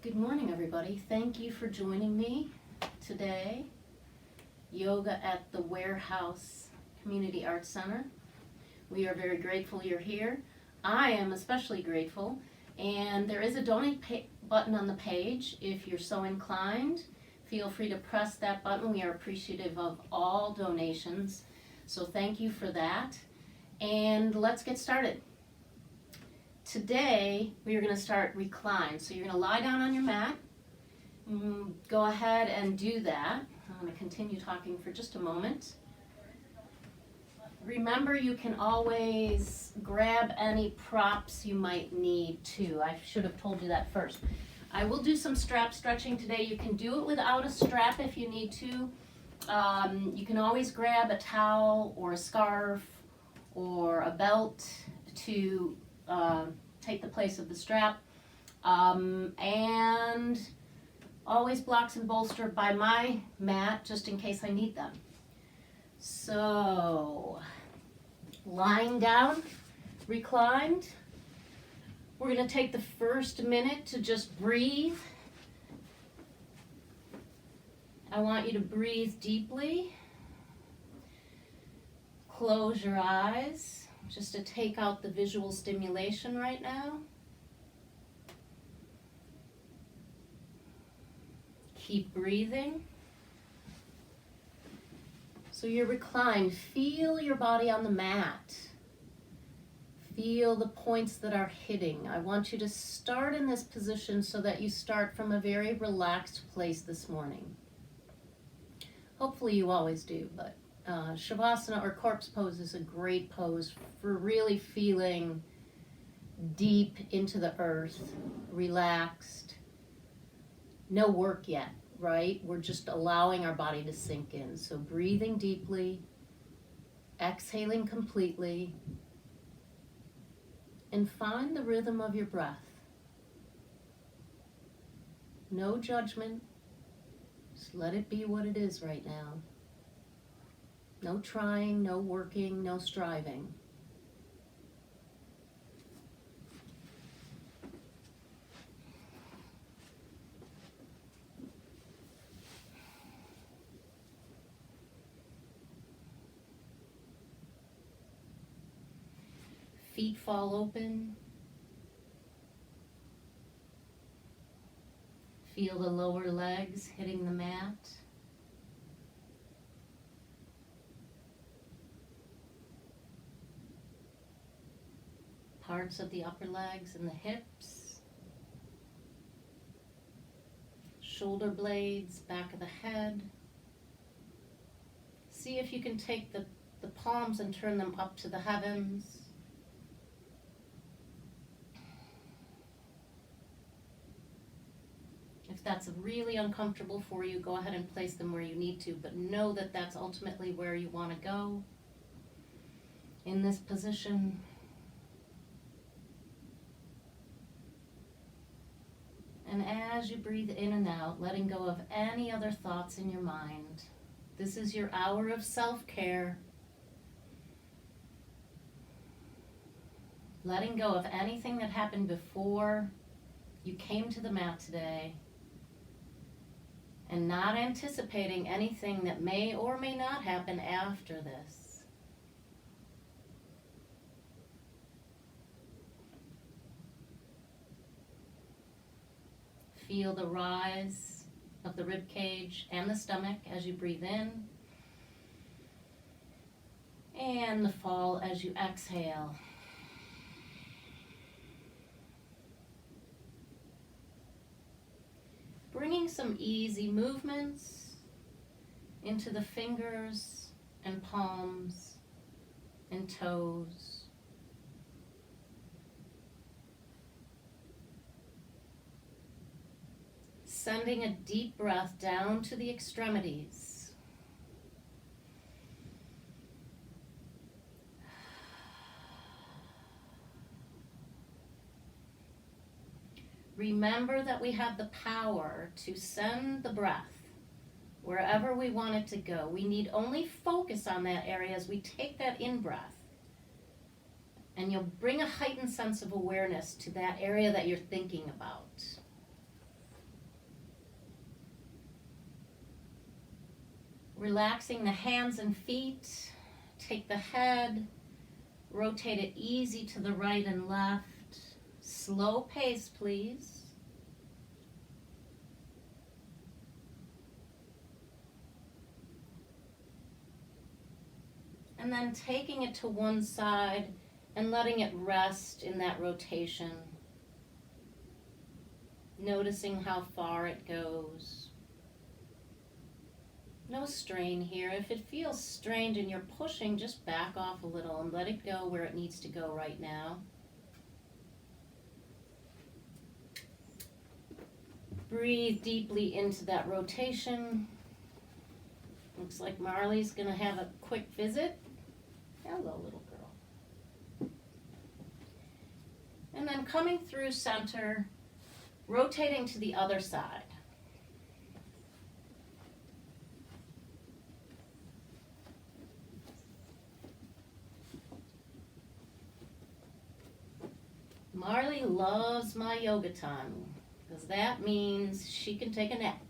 Good morning, everybody. Thank you for joining me today. Yoga at the Warehouse Community Arts Center. We are very grateful you're here. I am especially grateful, and there is a donate button on the page. If you're so inclined, feel free to press that button. We are appreciative of all donations, so thank you for that. And let's get started. Today, we are going to start recline. So you're going to lie down on your mat. Go ahead and do that. I'm going to continue talking for just a moment. Remember, you can always grab any props you might need too. I should have told you that first. I will do some strap stretching today. You can do it without a strap if you need to. You can always grab a towel or a scarf or a belt to take the place of the strap, and always blocks and bolster by my mat just in case I need them. So, lying down, reclined, we're going to take the first minute to just breathe. I want you to breathe deeply. Close your eyes. Just to take out the visual stimulation right now. Keep breathing. So you're reclined. Feel your body on the mat. Feel the points that are hitting. I want you to start in this position so that you start from a very relaxed place this morning. Hopefully you always do, but Shavasana or corpse pose is a great pose for really feeling deep into the earth, relaxed. No work yet, right? We're just allowing our body to sink in. So breathing deeply, exhaling completely, and find the rhythm of your breath. No judgment. Just let it be what it is right now. No trying, no working, no striving. Feet fall open. Feel the lower legs hitting the mat. Parts of the upper legs and the hips, shoulder blades, back of the head. See if you can take the palms and turn them up to the heavens. If that's really uncomfortable for you, go ahead and place them where you need to, but know that that's ultimately where you want to go in this position. And as you breathe in and out, letting go of any other thoughts in your mind. This is your hour of self-care. Letting go of anything that happened before you came to the mat today. And not anticipating anything that may or may not happen after this. Feel the rise of the rib cage and the stomach as you breathe in, and the fall as you exhale. Bringing some easy movements into the fingers and palms and toes. Sending a deep breath down to the extremities. Remember that we have the power to send the breath wherever we want it to go. We need only focus on that area as we take that in-breath. And you'll bring a heightened sense of awareness to that area that you're thinking about. Relaxing the hands and feet. Take the head, rotate it easy to the right and left. Slow pace, please. And then taking it to one side and letting it rest in that rotation. Noticing how far it goes. No strain here. If it feels strained and you're pushing, just back off a little and let it go where it needs to go right now. Breathe deeply into that rotation. Looks like Marley's gonna have a quick visit. Hello, little girl. And then coming through center, rotating to the other side. Marley loves my yoga time because that means she can take a nap.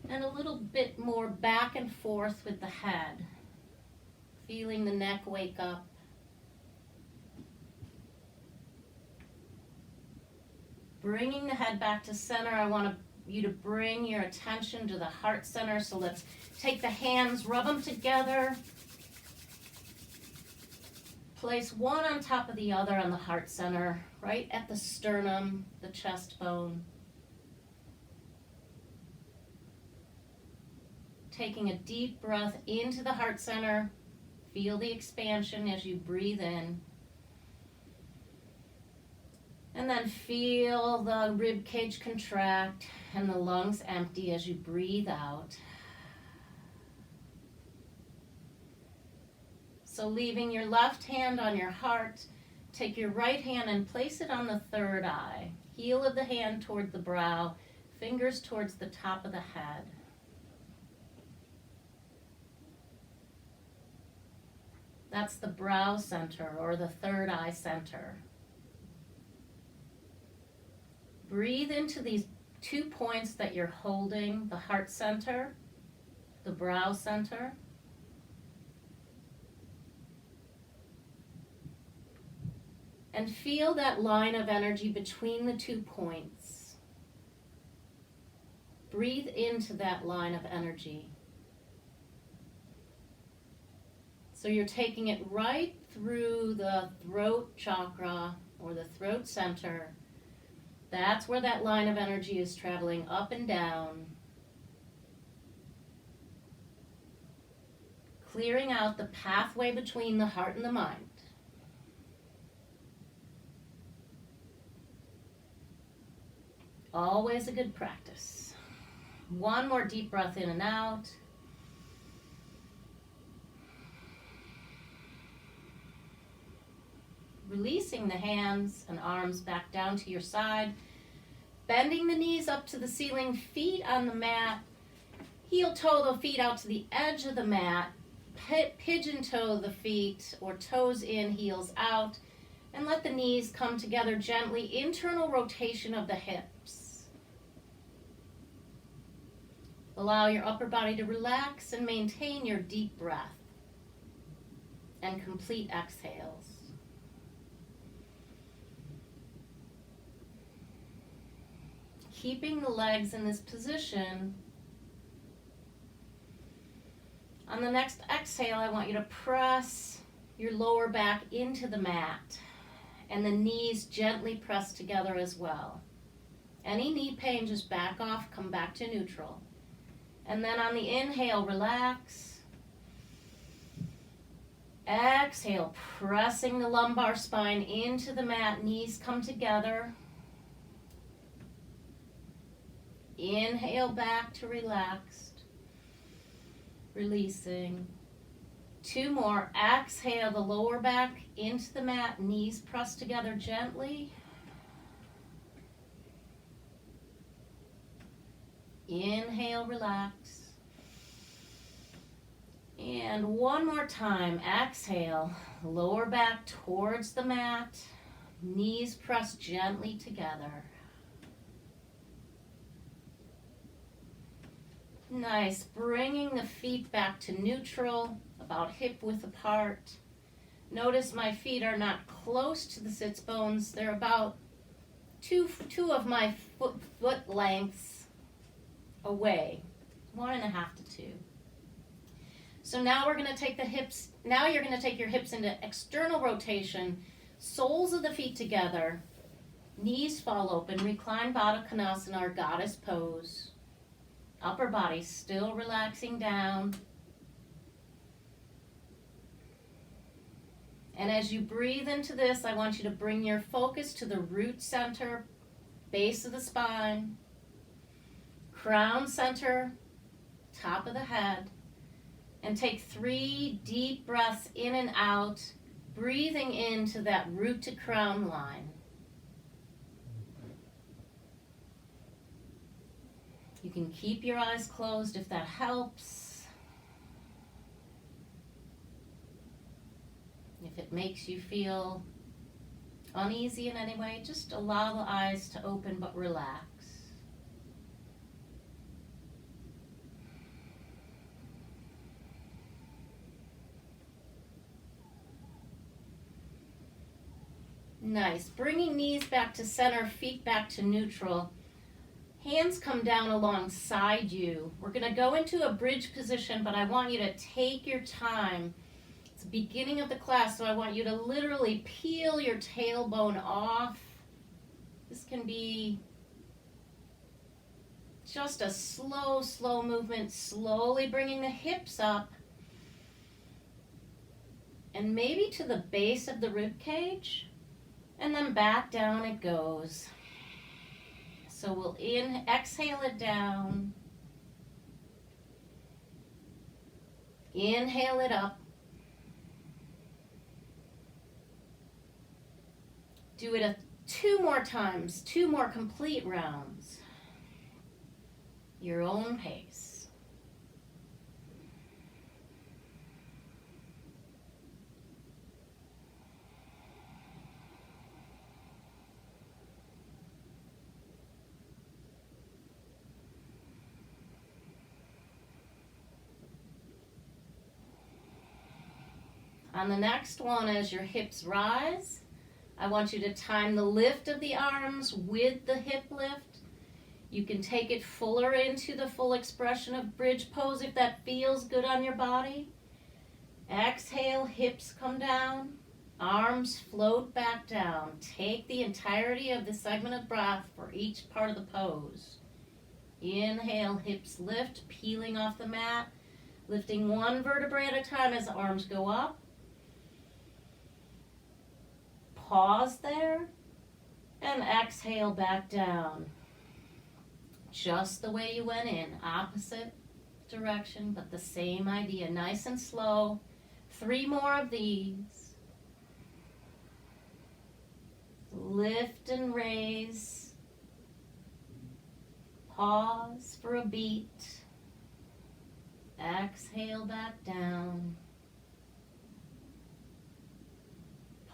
And a little bit more back and forth with the head. Feeling the neck wake up. Bringing the head back to center. I want you to bring your attention to the heart center. So let's take the hands, rub them together. Place one on top of the other on the heart center, right at the sternum, the chest bone. Taking a deep breath into the heart center. Feel the expansion as you breathe in. And then feel the rib cage contract and the lungs empty as you breathe out. So leaving your left hand on your heart, take your right hand and place it on the third eye. Heel of the hand toward the brow, fingers towards the top of the head. That's the brow center or the third eye center. Breathe into these 2 points that you're holding, the heart center, the brow center. And feel that line of energy between the 2 points. Breathe into that line of energy. So you're taking it right through the throat chakra or the throat center. That's where that line of energy is traveling up and down. Clearing out the pathway between the heart and the mind. Always a good practice. One more deep breath in and out. Releasing the hands and arms back down to your side. Bending the knees up to the ceiling, feet on the mat. Heel toe the feet out to the edge of the mat. Pigeon toe the feet or toes in, heels out. And let the knees come together gently. Internal rotation of the hips. Allow your upper body to relax and maintain your deep breath and complete exhales. Keeping the legs in this position. On the next exhale, I want you to press your lower back into the mat and the knees gently press together as well. Any knee pain, just back off, come back to neutral. And then on the inhale, relax. Exhale, pressing the lumbar spine into the mat, knees come together. Inhale back to relaxed. Releasing. 2 more. Exhale the lower back into the mat, knees pressed together gently. Inhale, relax. And one more time. Exhale, lower back towards the mat, knees pressed gently together. Nice. Bringing the feet back to neutral, about hip width apart. Notice my feet are not close to the sits bones. They're about two of my foot lengths away. 1.5 to 2. So now we're going to take the hips, now you're going to take your hips into external rotation, soles of the feet together, knees fall open, recline Baddha Konasana, or goddess pose. Upper body still relaxing down. And as you breathe into this, I want you to bring your focus to the root center, base of the spine, crown center, top of the head, and take 3 deep breaths in and out, breathing into that root to crown line. You can keep your eyes closed if that helps. If it makes you feel uneasy in any way, just allow the eyes to open but relax. Nice. Bringing knees back to center, feet back to neutral. Hands come down alongside you. We're going to go into a bridge position, but I want you to take your time. It's the beginning of the class, so I want you to literally peel your tailbone off. This can be just a slow movement, slowly bringing the hips up and maybe to the base of the rib cage, and then back down it goes. So we'll exhale it down, inhale it up. Do it 2 more times, 2 more complete rounds. Your own pace. On the next one, as your hips rise, I want you to time the lift of the arms with the hip lift. You can take it fuller into the full expression of bridge pose if that feels good on your body. Exhale, hips come down, arms float back down. Take the entirety of the segment of breath for each part of the pose. Inhale, hips lift, peeling off the mat, lifting 1 vertebrae at a time as the arms go up. Pause there and exhale back down. Just the way you went in, opposite direction, but the same idea. Nice and slow. 3 more of these. Lift and raise. Pause for a beat. Exhale back down.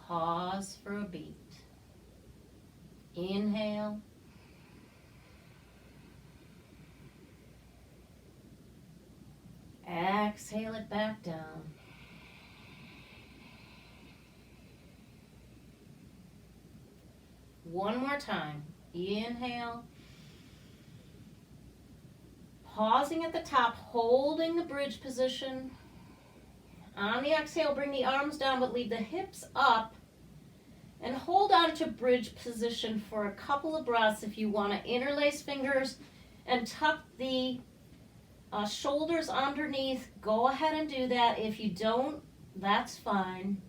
Pause for a beat. Inhale. Exhale it back down. One more time. Inhale. Pausing at the top, holding the bridge position. On the exhale, bring the arms down, but leave the hips up. And hold on to bridge position for a couple of breaths. If you want to interlace fingers and tuck the shoulders underneath, go ahead and do that. If you don't, that's fine.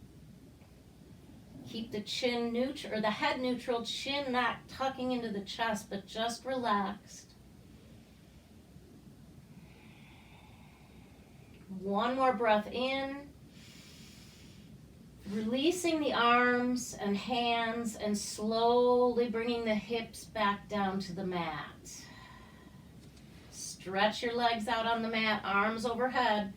Keep the chin neutral, or the head neutral, chin not tucking into the chest, but just relaxed. One more breath in. Releasing the arms and hands and slowly bringing the hips back down to the mat. Stretch your legs out on the mat, arms overhead.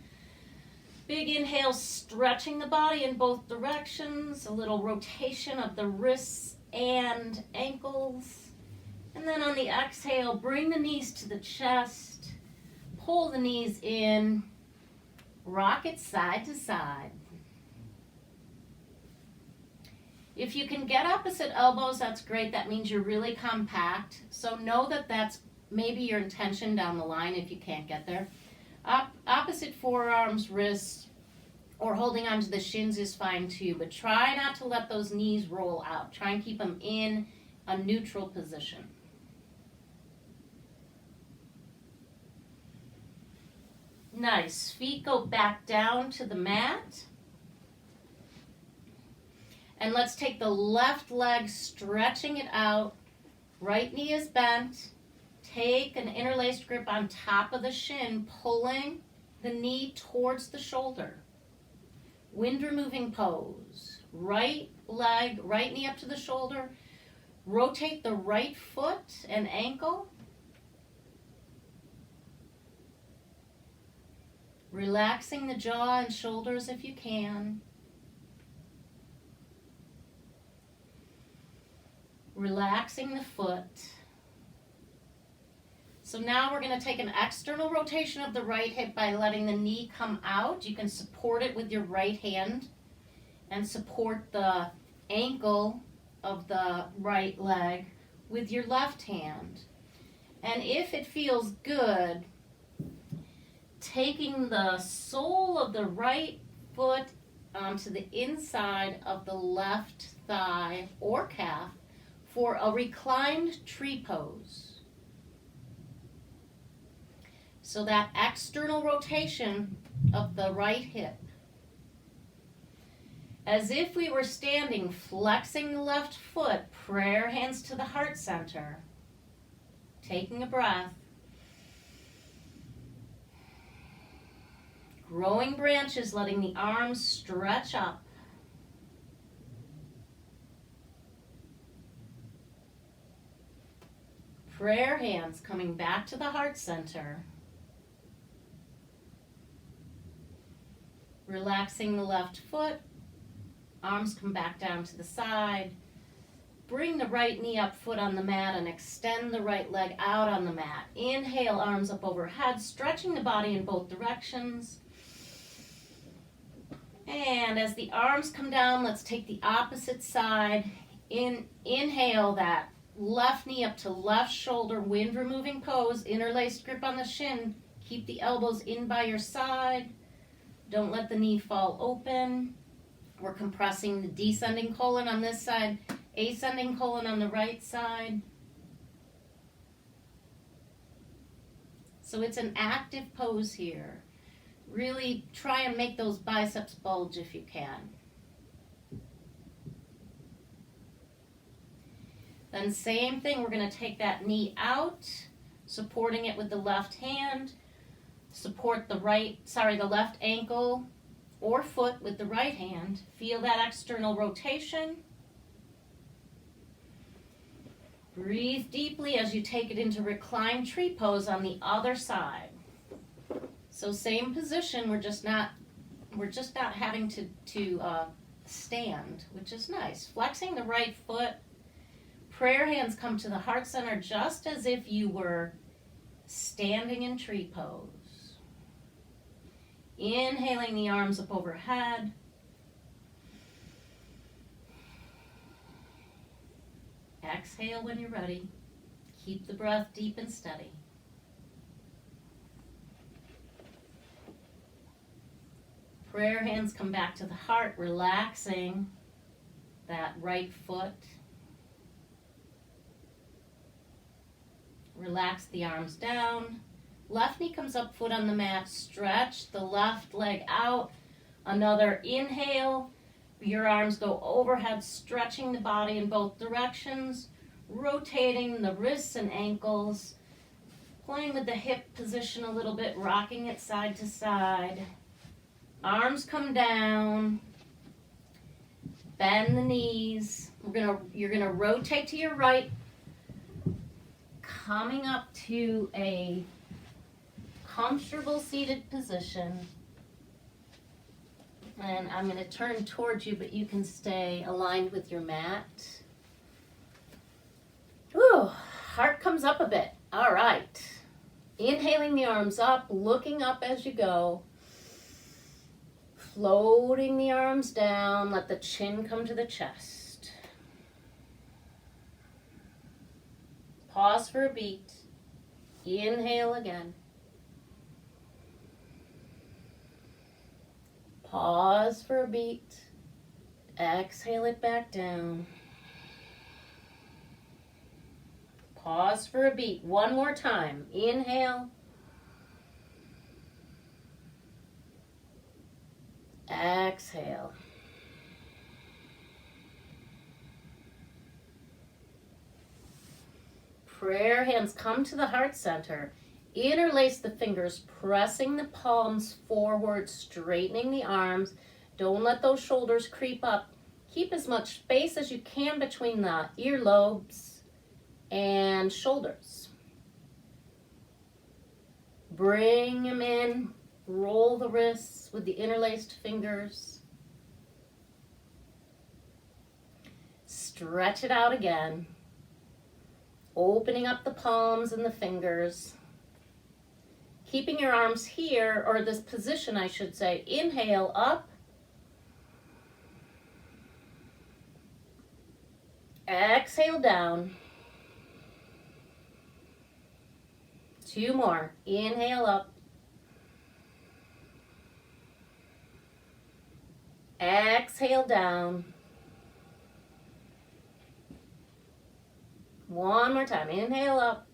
Big inhale, stretching the body in both directions. A little rotation of the wrists and ankles. And then on the exhale, bring the knees to the chest. pull the knees in, rock it side to side. If you can get opposite elbows, that's great. That means you're really compact. So know that that's maybe your intention down the line if you can't get there. Opposite forearms, wrists, or holding onto the shins is fine too, but try not to let those knees roll out. Try and keep them in a neutral position. Nice. Feet go back down to the mat. And let's take the left leg, stretching it out. Right knee is bent. Take an interlaced grip on top of the shin, pulling the knee towards the shoulder. Wind removing pose. Right leg, right knee up to the shoulder. Rotate the right foot and ankle. Relaxing the jaw and shoulders if you can. Relaxing the foot. So now we're going to take an external rotation of the right hip by letting the knee come out. You can support it with your right hand and support the ankle of the right leg with your left hand. And if it feels good, taking the sole of the right foot onto the inside of the left thigh or calf for a reclined tree pose. So that external rotation of the right hip. As if we were standing, flexing the left foot, prayer hands to the heart center. Taking a breath. Growing branches, letting the arms stretch up. Prayer hands coming back to the heart center. Relaxing the left foot. Arms come back down to the side. Bring the right knee up, foot on the mat, and extend the right leg out on the mat. Inhale, arms up overhead, stretching the body in both directions. And as the arms come down, let's take the opposite side. Inhale that left knee up to left shoulder, wind removing pose, interlaced grip on the shin. Keep the elbows in by your side. Don't let the knee fall open. We're compressing the descending colon on this side, ascending colon on the right side. So it's an active pose here. Really try and make those biceps bulge if you can. Then same thing, we're going to take that knee out, supporting it with the left hand. Support the left ankle or foot with the right hand. Feel that external rotation. Breathe deeply as you take it into reclined tree pose on the other side. So same position, we're just not having to stand, which is nice. Flexing the right foot. Prayer hands come to the heart center just as if you were standing in tree pose. Inhaling the arms up overhead. Exhale when you're ready. Keep the breath deep and steady. Prayer hands come back to the heart, relaxing that right foot. Relax the arms down. Left knee comes up, foot on the mat. Stretch the left leg out. Another inhale. Your arms go overhead, stretching the body in both directions. Rotating the wrists and ankles. Playing with the hip position a little bit, rocking it side to side. Arms come down. Bend the knees. You're gonna rotate to your right. Coming up to a comfortable seated position. And I'm going to turn towards you, but you can stay aligned with your mat. Ooh, heart comes up a bit. All right. Inhaling the arms up, looking up as you go. Floating the arms down, let the chin come to the chest. Pause for a beat. Inhale again. Pause for a beat. Exhale it back down. Pause for a beat. One more time. Inhale. Exhale. Prayer hands come to the heart center. Interlace the fingers, pressing the palms forward, straightening the arms. Don't let those shoulders creep up. Keep as much space as you can between the earlobes and shoulders. Bring them in. Roll the wrists with the interlaced fingers. Stretch it out again. Opening up the palms and the fingers. Keeping your arms here, or this position I should say. Inhale up. Exhale down. Two more. Inhale up. Exhale down. One more time. Inhale up.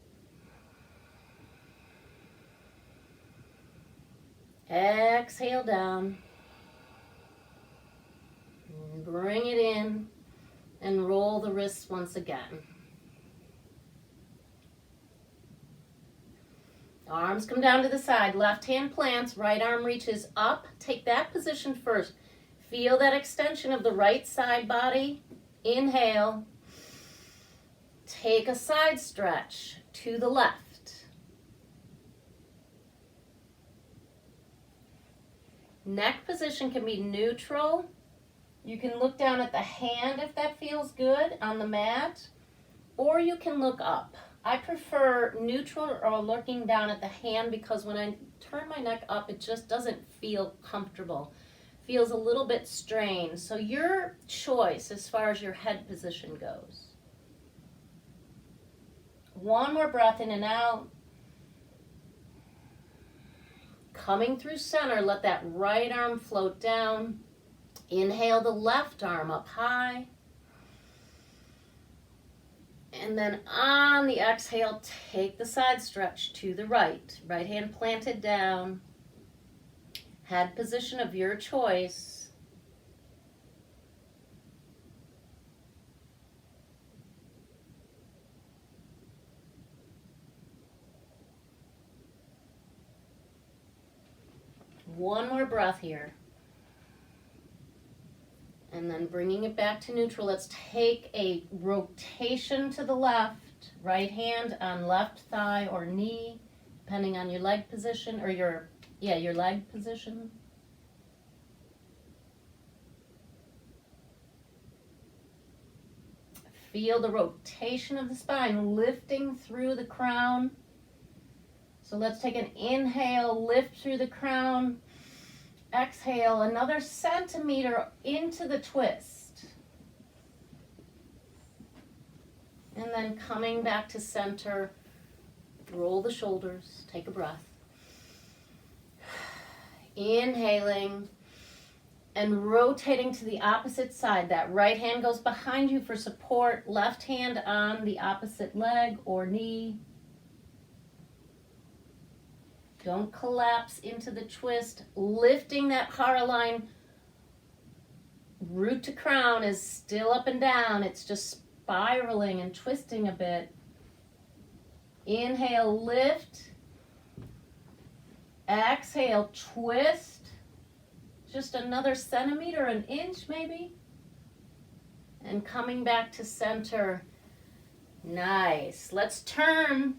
Exhale down. Bring it in and roll the wrists once again. Arms come down to the side. Left hand plants, right arm reaches up. Take that position first. Feel that extension of the right side body. Inhale. Take a side stretch to the left. Neck position can be neutral. You can look down at the hand if that feels good on the mat, or you can look up. I prefer neutral or looking down at the hand because when I turn my neck up, it just doesn't feel comfortable. Feels a little bit strained. So your choice as far as your head position goes. One more breath in and out. Coming through center, let that right arm float down. Inhale the left arm up high. And then on the exhale, take the side stretch to the right. Right hand planted down. Head position of your choice. One more breath here. And then bringing it back to neutral, let's take a rotation to the left. Right hand on left thigh or knee, depending on your leg position or your leg position. Feel the rotation of the spine, lifting through the crown. So let's take an inhale, lift through the crown. Exhale, another centimeter into the twist. And then coming back to center, roll the shoulders, take a breath. Inhaling and rotating to the opposite side. That right hand goes behind you for support, left hand on the opposite leg or knee. Don't collapse into the twist. Lifting that hara line. Root to crown is still up and down. It's just spiraling and twisting a bit. Inhale, lift. Exhale, twist. Just another centimeter, an inch maybe. And coming back to center. Nice. Let's turn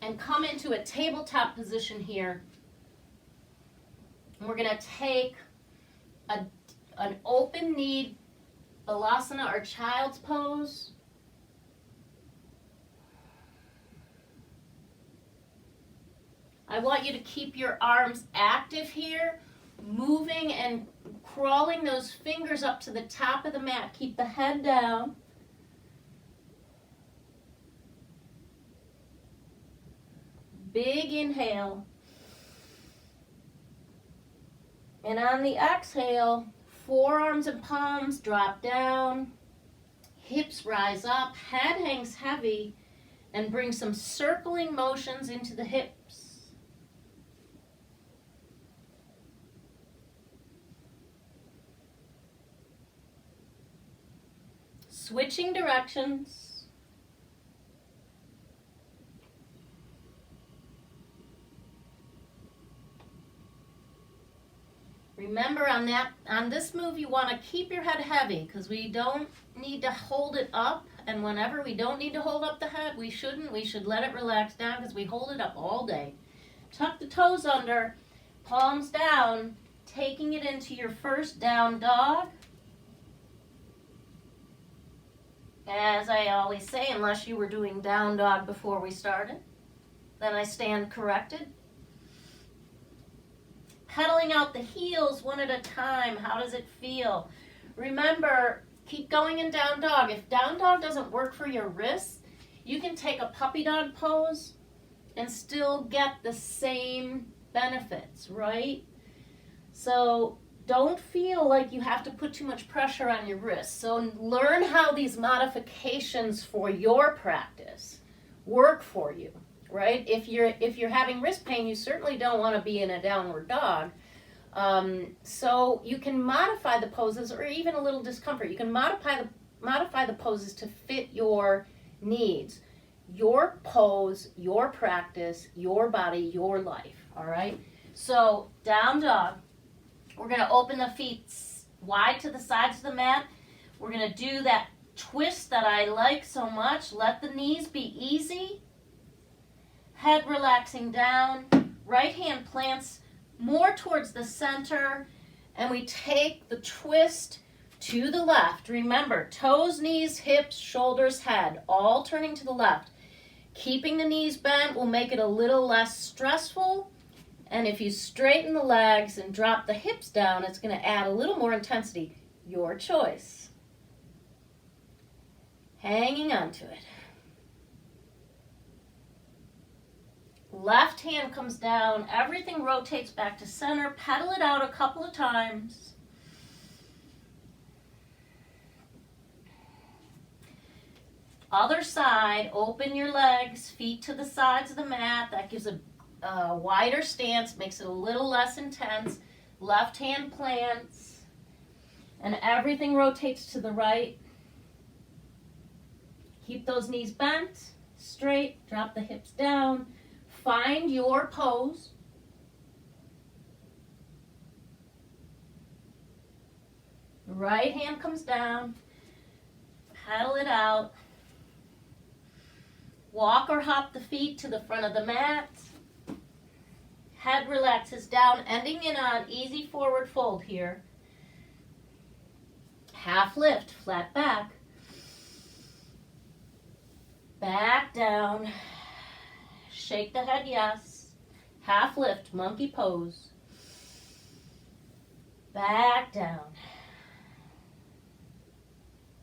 and come into a tabletop position here. And we're going to take an open knee balasana or child's pose. I want you to keep your arms active here, moving and crawling those fingers up to the top of the mat. Keep the head down. Big inhale. And on the exhale, forearms and palms drop down, hips rise up, head hangs heavy, and bring some circling motions into the hips. Switching directions. Remember on this move you want to keep your head heavy because we don't need to hold it up, and whenever we don't need to hold up the head, we shouldn't. We should let it relax down because we hold it up all day. Tuck the toes under, palms down, taking it into your first down dog. As I always say, unless you were doing down dog before we started, then I stand corrected. Pedaling out the heels one at a time. How does it feel? Remember, keep going in down dog. If down dog doesn't work for your wrists, you can take a puppy dog pose and still get the same benefits, right? So don't feel like you have to put too much pressure on your wrists. So learn how these modifications for your practice work for you. Right? If you're having wrist pain, you certainly don't want to be in a downward dog. So you can modify the poses, or even a little discomfort. You can modify the poses to fit your needs, your pose, your practice, your body, your life. All right. So down dog. We're going to open the feet wide to the sides of the mat. We're going to do that twist that I like so much. Let the knees be easy. Head relaxing down, right hand plants more towards the center, and we take the twist to the left. Remember, toes, knees, hips, shoulders, head, all turning to the left. Keeping the knees bent will make it a little less stressful, and if you straighten the legs and drop the hips down, it's going to add a little more intensity. Your choice. Hanging on to it. Left hand comes down, everything rotates back to center, pedal it out a couple of times. Other side, open your legs, feet to the sides of the mat. That gives a wider stance, makes it a little less intense. Left hand plants, and everything rotates to the right. Keep those knees bent, straight, drop the hips down. Find your pose. Right hand comes down. Paddle it out. Walk or hop the feet to the front of the mat. Head relaxes down, ending in an easy forward fold here. Half lift, flat back. Back down. Shake the head, yes. Half lift, monkey pose. Back down.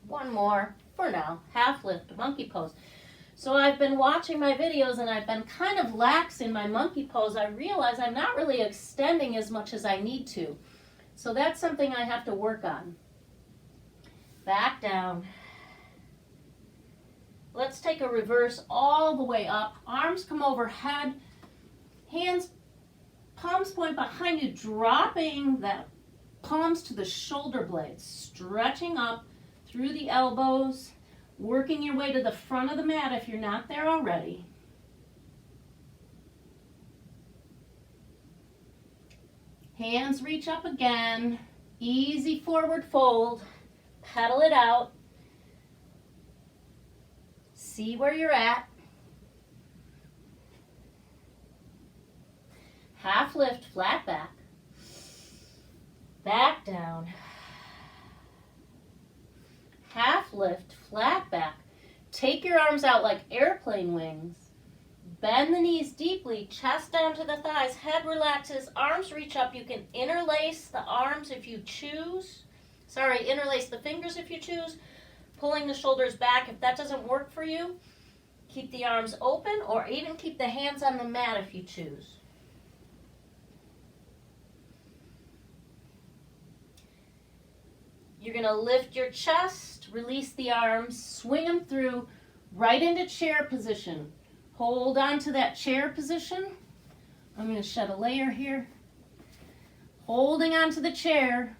One more for now. Half lift, monkey pose. So I've been watching my videos and I've been kind of lax in my monkey pose. I realize I'm not really extending as much as I need to. So that's something I have to work on. Back down. Let's take a reverse all the way up. Arms come overhead. Hands, palms point behind you, dropping the palms to the shoulder blades. Stretching up through the elbows. Working your way to the front of the mat if you're not there already. Hands reach up again. Easy forward fold. Pedal it out. See where you're at. Half lift, flat back. Back down. Half lift, flat back. Take your arms out like airplane wings. Bend the knees deeply, chest down to the thighs, head relaxes, arms reach up. You can interlace the arms if you choose. Interlace the fingers if you choose. Pulling the shoulders back. If that doesn't work for you, keep the arms open or even keep the hands on the mat if you choose. You're going to lift your chest, release the arms, swing them through right into chair position. Hold on to that chair position. I'm going to shed a layer here. Holding on to the chair.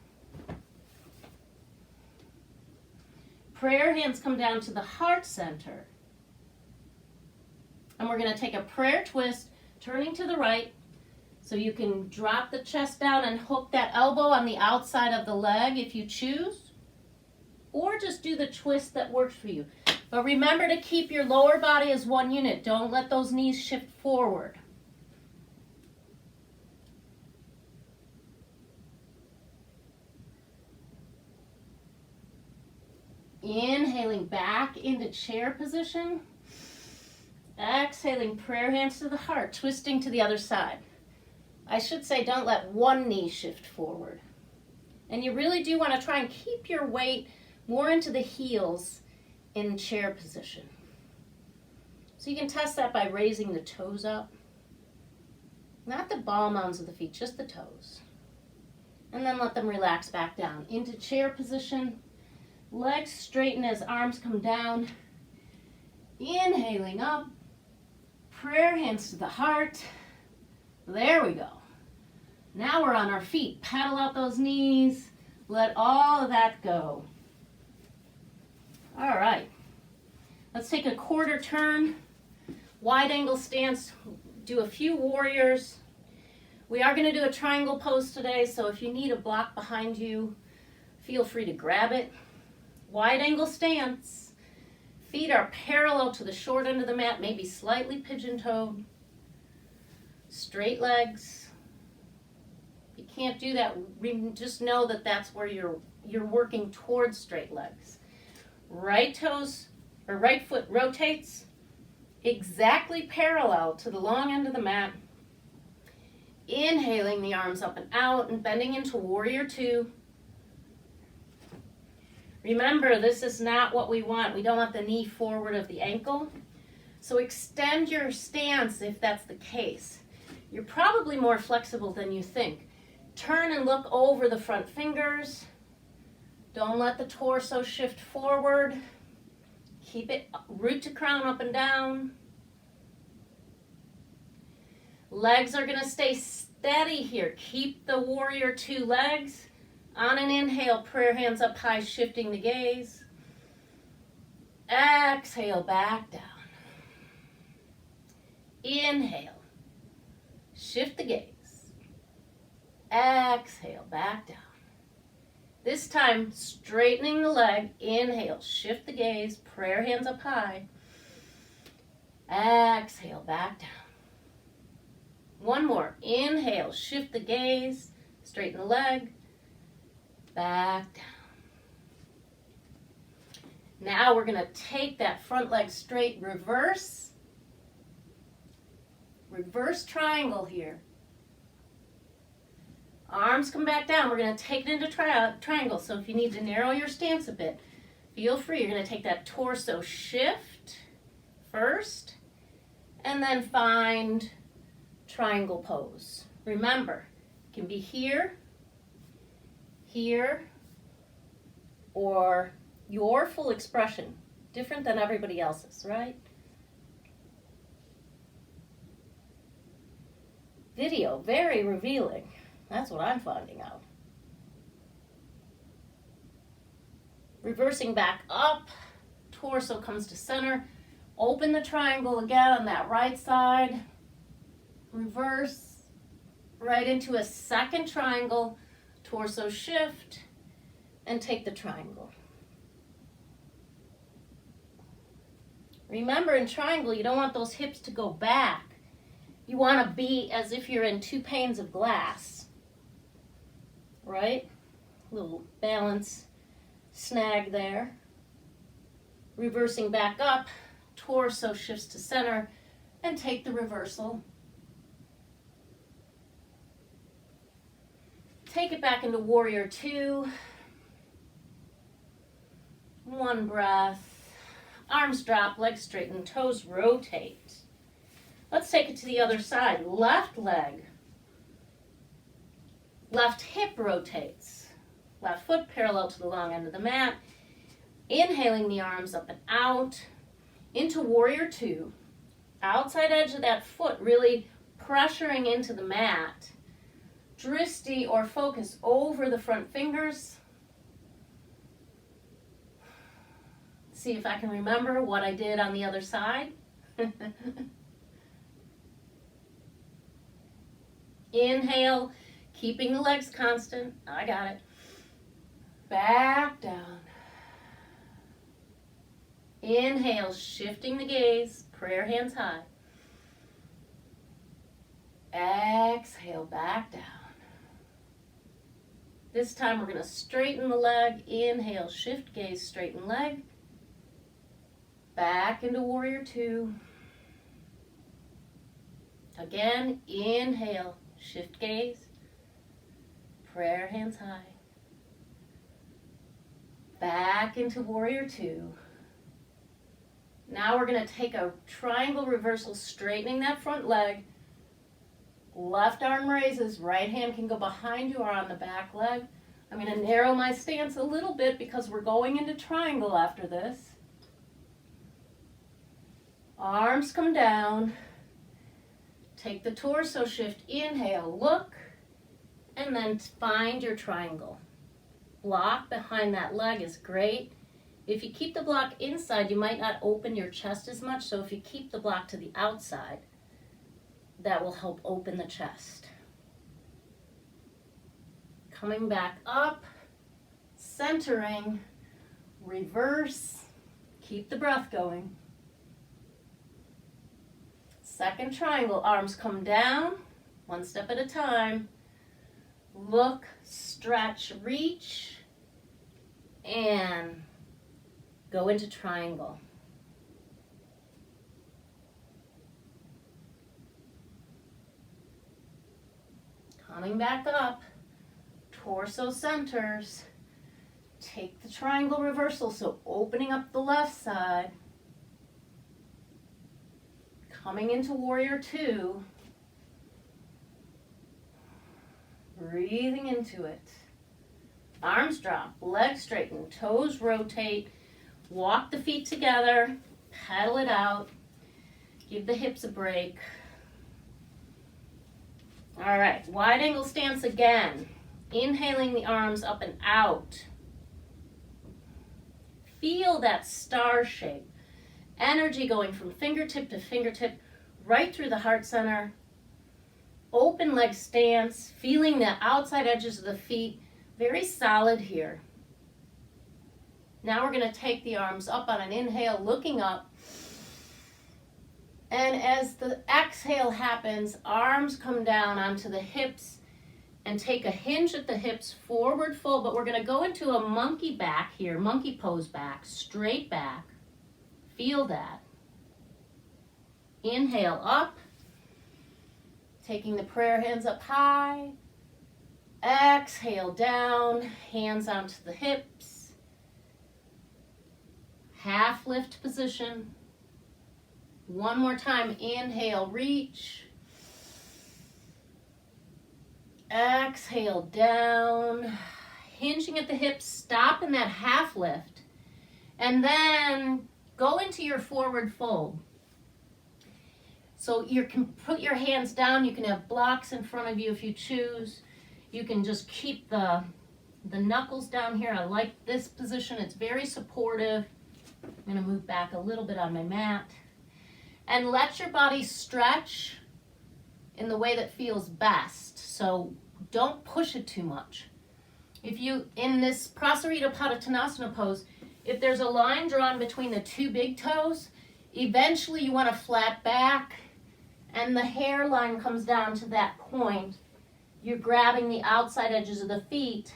Prayer hands come down to the heart center. And we're going to take a prayer twist, turning to the right, so you can drop the chest down and hook that elbow on the outside of the leg if you choose. Or just do the twist that works for you. But remember to keep your lower body as one unit. Don't let those knees shift forward. Inhaling back into chair position. Exhaling, prayer hands to the heart, twisting to the other side. I should say don't let one knee shift forward. And you really do want to try and keep your weight more into the heels in chair position. So you can test that by raising the toes up. Not the ball mounds of the feet, just the toes. And then let them relax back down into chair position. Legs straighten as arms come down. Inhaling up. Prayer hands to the heart. There we go. Now we're on our feet. Paddle out those knees. Let all of that go. All right. Let's take a quarter turn. Wide angle stance. Do a few warriors. We are going to do a triangle pose today, so if you need a block behind you, feel free to grab it. Wide angle stance. Feet are parallel to the short end of the mat, maybe slightly pigeon-toed. Straight legs. If you can't do that, just know that that's where you're working towards straight legs. Right foot rotates exactly parallel to the long end of the mat. Inhaling the arms up and out and bending into warrior two. Remember, this is not what we want. We don't want the knee forward of the ankle. So extend your stance if that's the case. You're probably more flexible than you think. Turn and look over the front fingers. Don't let the torso shift forward. Keep it root to crown up and down. Legs are going to stay steady here. Keep the warrior two legs. On an inhale, prayer hands up high, shifting the gaze. Exhale, back down. Inhale, shift the gaze. Exhale, back down. This time, straightening the leg. Inhale, shift the gaze, prayer hands up high. Exhale, back down. One more. Inhale, shift the gaze, straighten the leg. Back down. Now we're going to take that front leg straight, reverse triangle here. Arms come back down. We're going to take it into triangle. So if you need to narrow your stance a bit, feel free. You're going to take that torso shift first and then find triangle pose. Remember, it can be here, here, or your full expression, different than everybody else's, right? Video, very revealing. That's what I'm finding out. Reversing back up, torso comes to center. Open the triangle again on that right side. Reverse right into a second triangle. Torso shift and take the triangle. Remember, in triangle, you don't want those hips to go back. You want to be as if you're in two panes of glass, right? Little balance snag there. Reversing back up, torso shifts to center, and take the reversal. Take it back into warrior two. One breath. Arms drop, legs straighten, toes rotate. Let's take it to the other side. Left leg. Left hip rotates. Left foot parallel to the long end of the mat. Inhaling the arms up and out into warrior two. Outside edge of that foot really pressuring into the mat. Drishti or focus over the front fingers. See if I can remember what I did on the other side. Inhale, keeping the legs constant. I got it. Back down. Inhale, shifting the gaze, prayer hands high. Exhale, back down. This time we're going to straighten the leg. Inhale, shift gaze, straighten leg. Back into warrior two. Again, inhale, shift gaze. Prayer hands high. Back into warrior two. Now we're going to take a triangle reversal, straightening that front leg. Left arm raises, right hand can go behind you or on the back leg. I'm going to narrow my stance a little bit because we're going into triangle after this. Arms come down. Take the torso shift, inhale, look, and then find your triangle. Block behind that leg is great. If you keep the block inside, you might not open your chest as much, so if you keep the block to the outside, that will help open the chest. Coming back up, centering, reverse, keep the breath going. Second triangle, arms come down, one step at a time. Look, stretch, reach, and go into triangle. Coming back up, torso centers. Take the triangle reversal, so opening up the left side. Coming into warrior two. Breathing into it. Arms drop, legs straighten, toes rotate. Walk the feet together, pedal it out. Give the hips a break. All right, wide angle stance again. Inhaling the arms up and out. Feel that star shape. Energy going from fingertip to fingertip, right through the heart center. Open leg stance, feeling the outside edges of the feet, very solid here. Now we're going to take the arms up on an inhale, looking up. And as the exhale happens, arms come down onto the hips and take a hinge at the hips, forward fold, but we're going to go into a monkey back here, monkey pose back, straight back. Feel that. Inhale up, taking the prayer hands up high. Exhale down, hands onto the hips. Half lift position. One more time, inhale, reach. Exhale down, hinging at the hips, stop in that half lift, and then go into your forward fold. So you can put your hands down, you can have blocks in front of you if you choose. You can just keep the knuckles down here. I like this position, it's very supportive. I'm gonna move back a little bit on my mat. And let your body stretch in the way that feels best. So don't push it too much. If you, in this Prasarita Padottanasana pose, if there's a line drawn between the two big toes, eventually you want a flat back and the hairline comes down to that point. You're grabbing the outside edges of the feet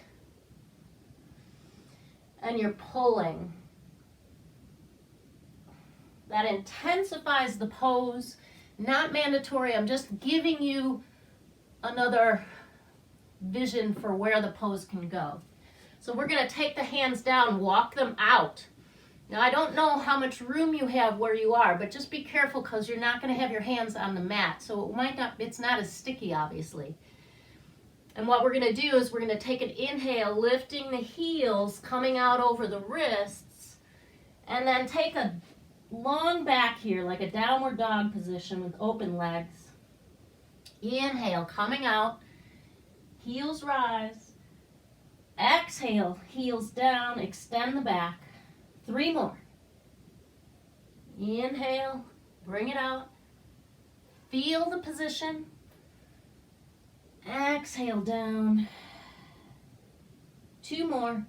and you're pulling. That intensifies the pose. Not mandatory, I'm just giving you another vision for where the pose can go. So we're going to take the hands down, walk them out. Now I don't know how much room you have where you are, but just be careful because you're not going to have your hands on the mat. So it's not as sticky obviously. And what we're going to do is we're going to take an inhale, lifting the heels, coming out over the wrists, and then take a long back here like a downward dog position with open legs. Inhale, coming out, heels rise. Exhale, heels down, extend the back. 3 more. Inhale, bring it out. Feel the position. Exhale down. 2 more.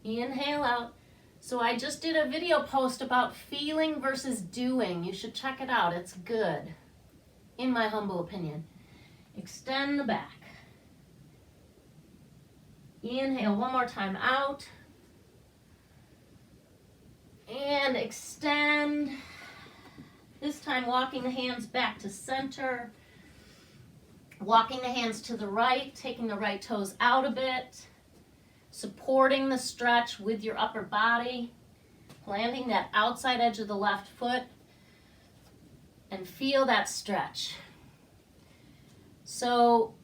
Inhale out. So I just did a video post about feeling versus doing. You should check it out. It's good, in my humble opinion. Extend the back. Inhale one more time out. And extend. This time walking the hands back to center. Walking the hands to the right, taking the right toes out a bit. Supporting the stretch with your upper body. Planting that outside edge of the left foot. And feel that stretch. So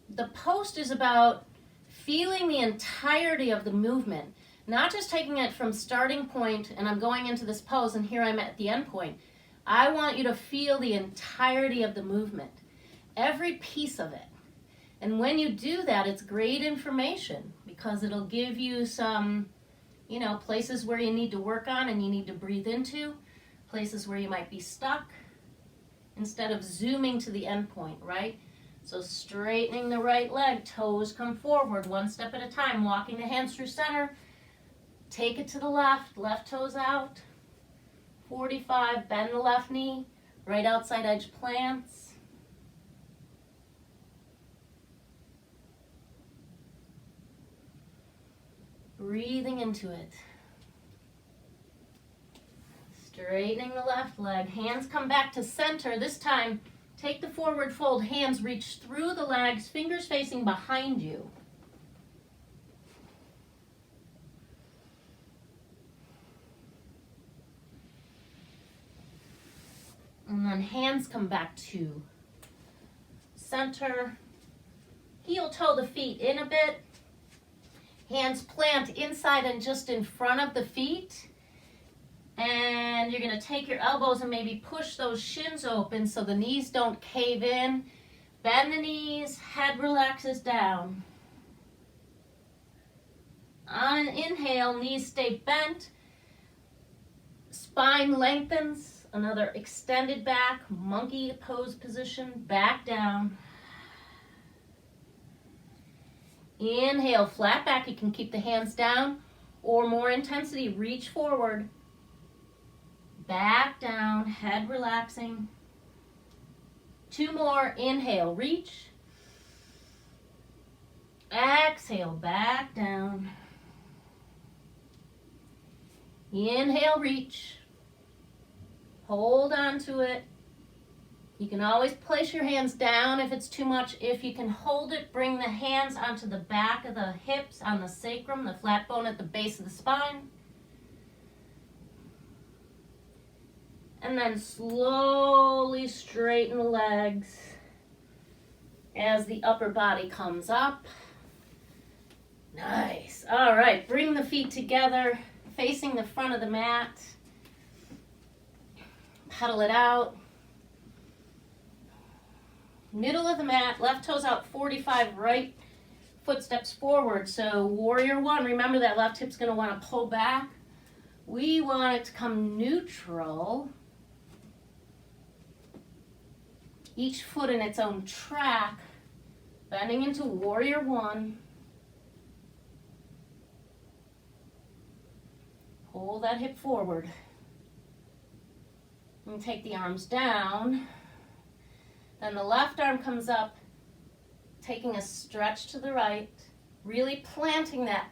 the post is about feeling the entirety of the movement. Not just taking it from starting point and I'm going into this pose and here I'm at the end point. I want you to feel the entirety of the movement. Every piece of it. And when you do that, it's great information because it'll give you some, places where you need to work on and you need to breathe into, places where you might be stuck, instead of zooming to the end point, right? So straightening the right leg, toes come forward, 1 step at a time, walking the hands through center, take it to the left, left toes out, 45, bend the left knee, right outside edge plants. Breathing into it. Straightening the left leg. Hands come back to center. This time, take the forward fold. Hands reach through the legs, fingers facing behind you. And then hands come back to center. Heel toe the feet in a bit. Hands plant inside and just in front of the feet. And you're going to take your elbows and maybe push those shins open so the knees don't cave in. Bend the knees, head relaxes down. On an inhale, knees stay bent. Spine lengthens. Another extended back, monkey pose position, back down. Inhale, flat back. You can keep the hands down or more intensity, reach forward. Back down, head relaxing. 2 more, inhale, reach. Exhale, back down. Inhale, reach. Hold on to it. You can always place your hands down if it's too much. If you can hold it, bring the hands onto the back of the hips, on the sacrum, the flat bone at the base of the spine. And then slowly straighten the legs as the upper body comes up. Nice. All right, bring the feet together, facing the front of the mat. Pedal it out. Middle of the mat, left toes out 45, right foot steps forward. So warrior 1, remember that left hip's going to want to pull back. We want it to come neutral. Each foot in its own track, bending into warrior 1. Pull that hip forward. And take the arms down. Then the left arm comes up, taking a stretch to the right, really planting that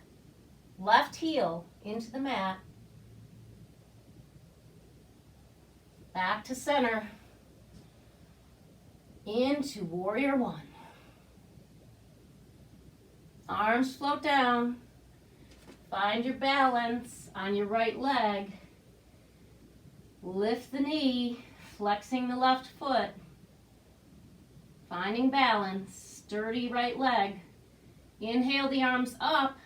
left heel into the mat. Back to center. Into warrior one. Arms float down. Find your balance on your right leg. Lift the knee, flexing the left foot. Finding balance, sturdy right leg. Inhale the arms up.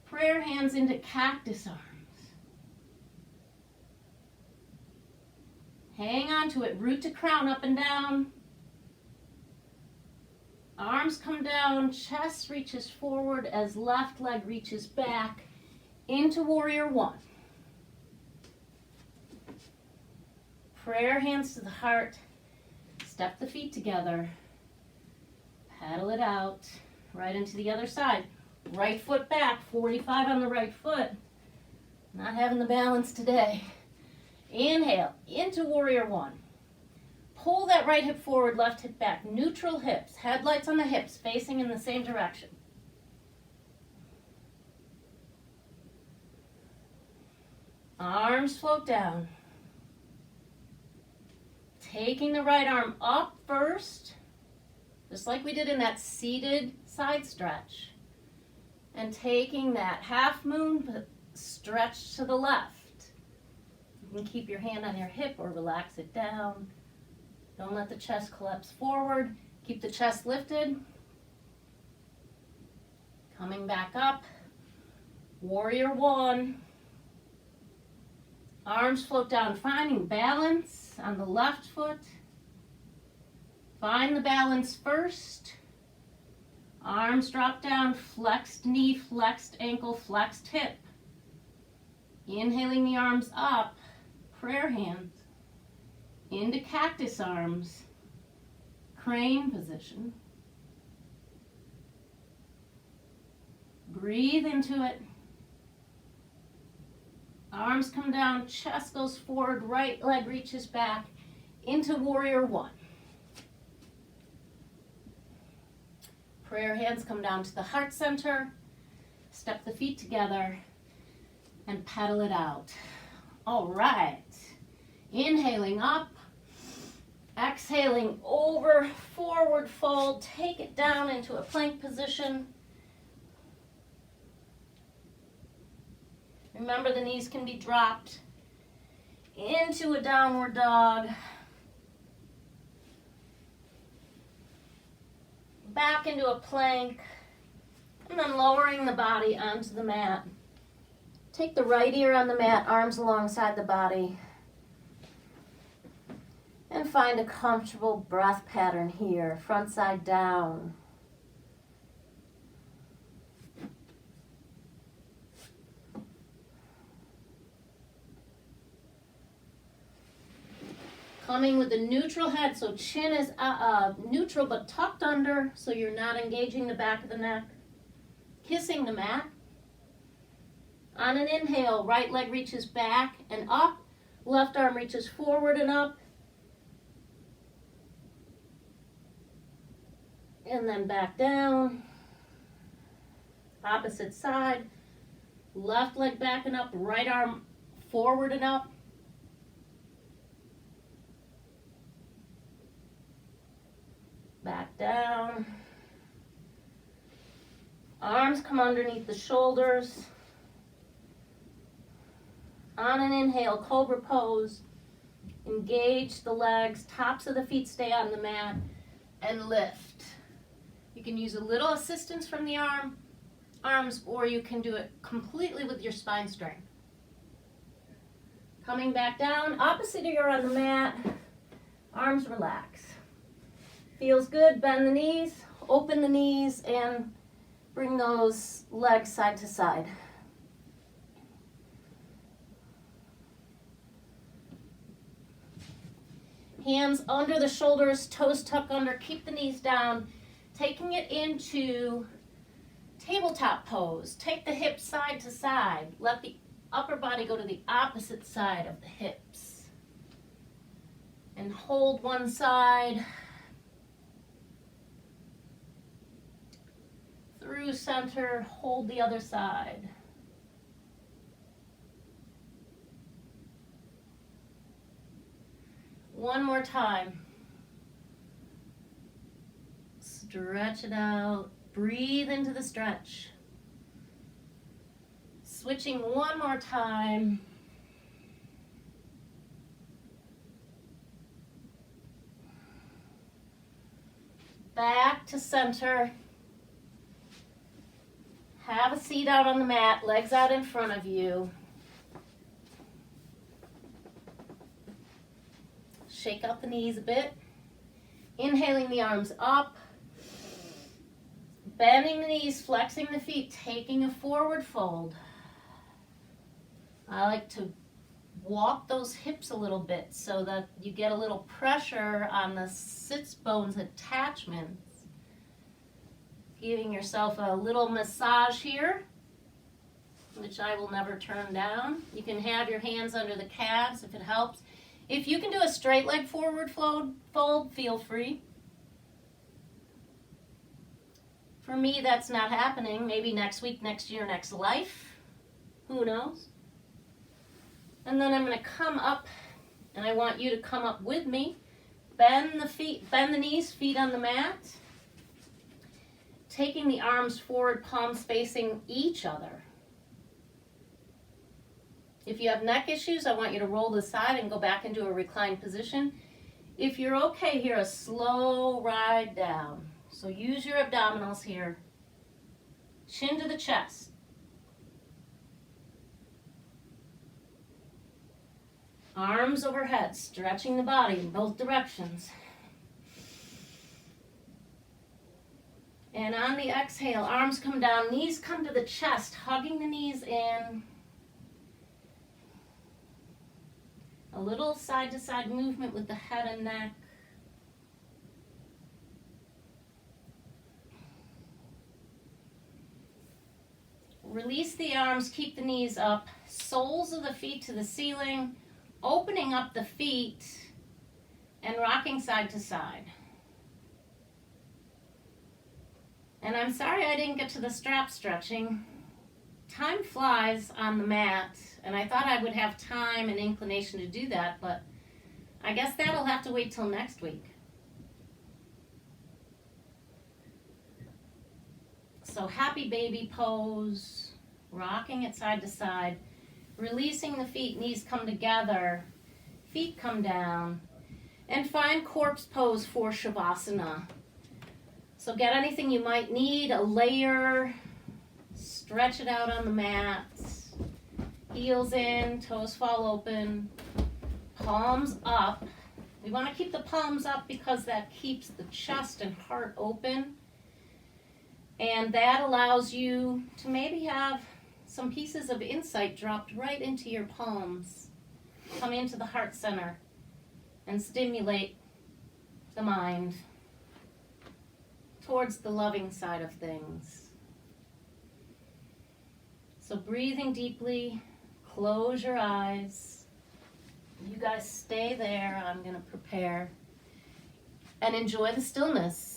Prayer hands into cactus arms. Hang on to it, root to crown, up and down. Arms come down, chest reaches forward as left leg reaches back into warrior one. Prayer hands to the heart. Step the feet together. Paddle it out right into the other side. Right foot back, 45 on the right foot. Not having the balance today. Inhale into warrior one. Pull that right hip forward, left hip back. Neutral hips, headlights on the hips, facing in the same direction. Arms float down. Taking the right arm up first, just like we did in that seated side stretch. And taking that half moon stretch to the left. You can keep your hand on your hip or relax it down. Don't let the chest collapse forward. Keep the chest lifted. Coming back up. Warrior one. Arms float down, finding balance on the left foot. Find the balance first. Arms drop down, flexed knee, flexed ankle, flexed hip. Inhaling the arms up, prayer hands into cactus arms, crane position. Breathe into it. Arms come down, chest goes forward, right leg reaches back into warrior one. Prayer hands come down to the heart center. Step the feet together and pedal it out. All right. Inhaling up. Exhaling over, forward fold. Take it down into a plank position. Remember, the knees can be dropped into a downward dog. Back into a plank. And then lowering the body onto the mat. Take the right ear on the mat, arms alongside the body. And find a comfortable breath pattern here, front side down. Coming with a neutral head, so chin is neutral but tucked under, so you're not engaging the back of the neck. Kissing the mat. On an inhale, right leg reaches back and up, left arm reaches forward and up. And then back down. Opposite side. Left leg back and up, right arm forward and up. Back down. Arms come underneath the shoulders. On an inhale, cobra pose. Engage the legs, tops of the feet stay on the mat, and lift. You can use a little assistance from the arms, or you can do it completely with your spine strength. Coming back down, opposite ear on the mat, arms relax. Feels good, bend the knees, open the knees, and bring those legs side to side. Hands under the shoulders, toes tuck under, keep the knees down, taking it into tabletop pose. Take the hips side to side. Let the upper body go to the opposite side of the hips. And hold one side. Through center, hold the other side. One more time. stretch it out. Breathe into the stretch. Switching one more time. Back to center. Have a seat out on the mat, legs out in front of you. Shake out the knees a bit. Inhaling the arms up. Bending the knees, flexing the feet, taking a forward fold. I like to walk those hips a little bit so that you get a little pressure on the sits bones attachments. Giving yourself a little massage here, which I will never turn down. You can have your hands under the calves if it helps. If you can do a straight leg forward fold, feel free. For me, that's not happening. Maybe next week, next year, next life. Who knows? And then I'm going to come up, and I want you to come up with me. Bend the knees, feet on the mat. Taking the arms forward, palms facing each other. If you have neck issues, I want you to roll to the side and go back into a reclined position. If you're okay here, a slow ride down. So use your abdominals here. Chin to the chest. Arms overhead, stretching the body in both directions. And on the exhale, arms come down, knees come to the chest, hugging the knees in. A little side-to-side movement with the head and neck. Release the arms, keep the knees up, soles of the feet to the ceiling, opening up the feet and rocking side to side. And I'm sorry I didn't get to the strap stretching. Time flies on the mat, and I thought I would have time and inclination to do that, but I guess that'll have to wait till next week. So happy baby pose, rocking it side to side, releasing the feet, knees come together, feet come down, and find corpse pose for Shavasana. So get anything you might need, a layer, stretch it out on the mat, heels in, toes fall open, palms up. We want to keep the palms up because that keeps the chest and heart open. And that allows you to maybe have some pieces of insight dropped right into your palms, come into the heart center, and stimulate the mind towards the loving side of things. So breathing deeply, close your eyes. You guys stay there. I'm going to prepare and enjoy the stillness.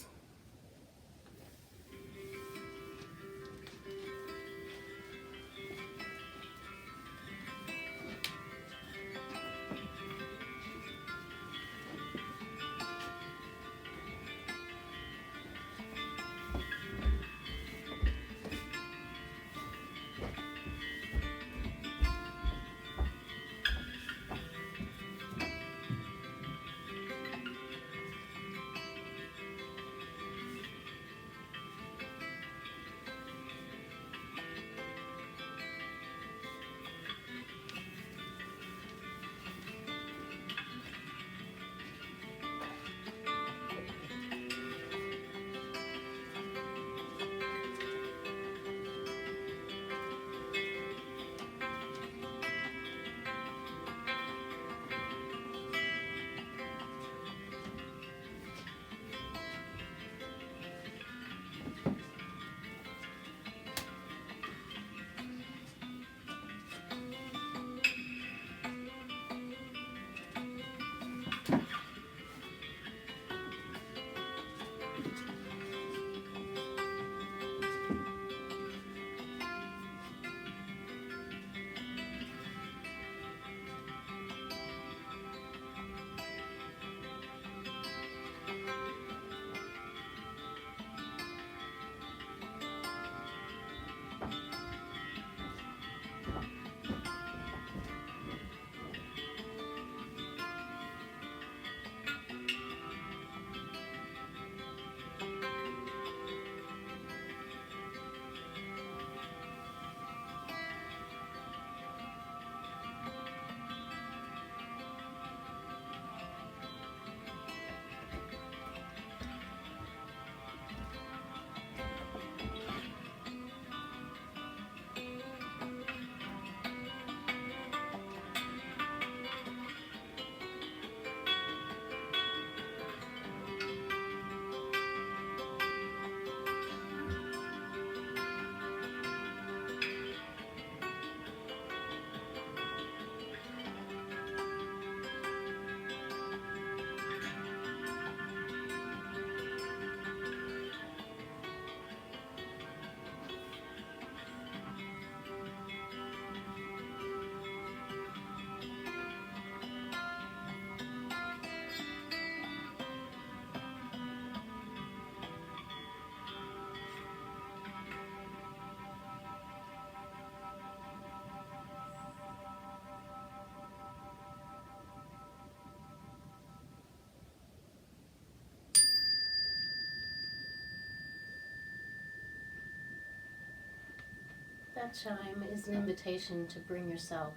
That chime is an invitation to bring yourself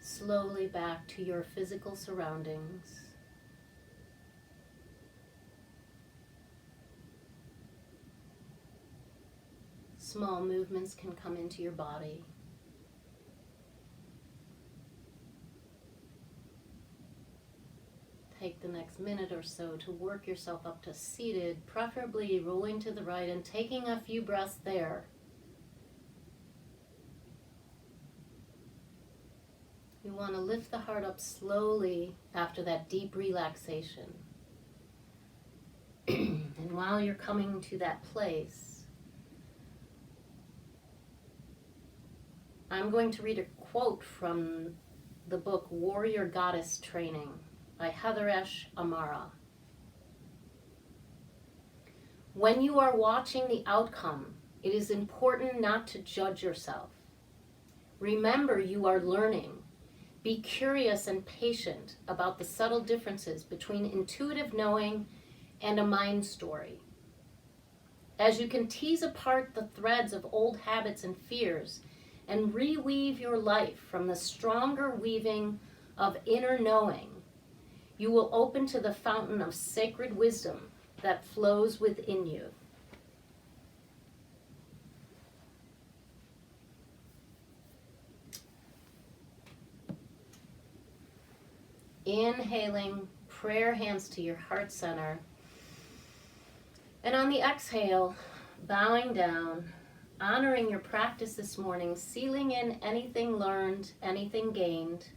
slowly back to your physical surroundings. Small movements can come into your body. Take the next minute or so to work yourself up to seated, preferably rolling to the right and taking a few breaths there. You want to lift the heart up slowly after that deep relaxation. And while you're coming to that place, I'm going to read a quote from the book Warrior Goddess Training by Heatheresh Amara. When you are watching the outcome, it is important not to judge yourself. Remember, you are learning. Be curious and patient about the subtle differences between intuitive knowing and a mind story. As you can tease apart the threads of old habits and fears and reweave your life from the stronger weaving of inner knowing, you will open to the fountain of sacred wisdom that flows within you. Inhaling, prayer hands to your heart center. And on the exhale, bowing down, honoring your practice this morning, sealing in anything learned, anything gained.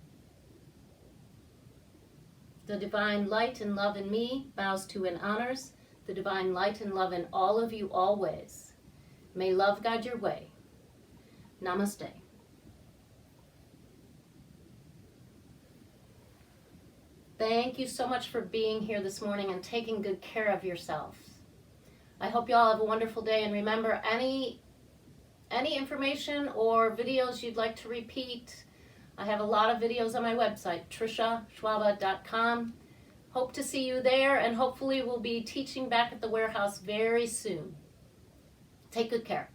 The divine light and love in me bows to and honors the divine light and love in all of you always. May love guide your way. Namaste. Thank you so much for being here this morning and taking good care of yourself. I hope you all have a wonderful day, and remember, any information or videos you'd like to repeat, I have a lot of videos on my website, triciaschwaba.com. Hope to see you there, and hopefully we'll be teaching back at the warehouse very soon. Take good care.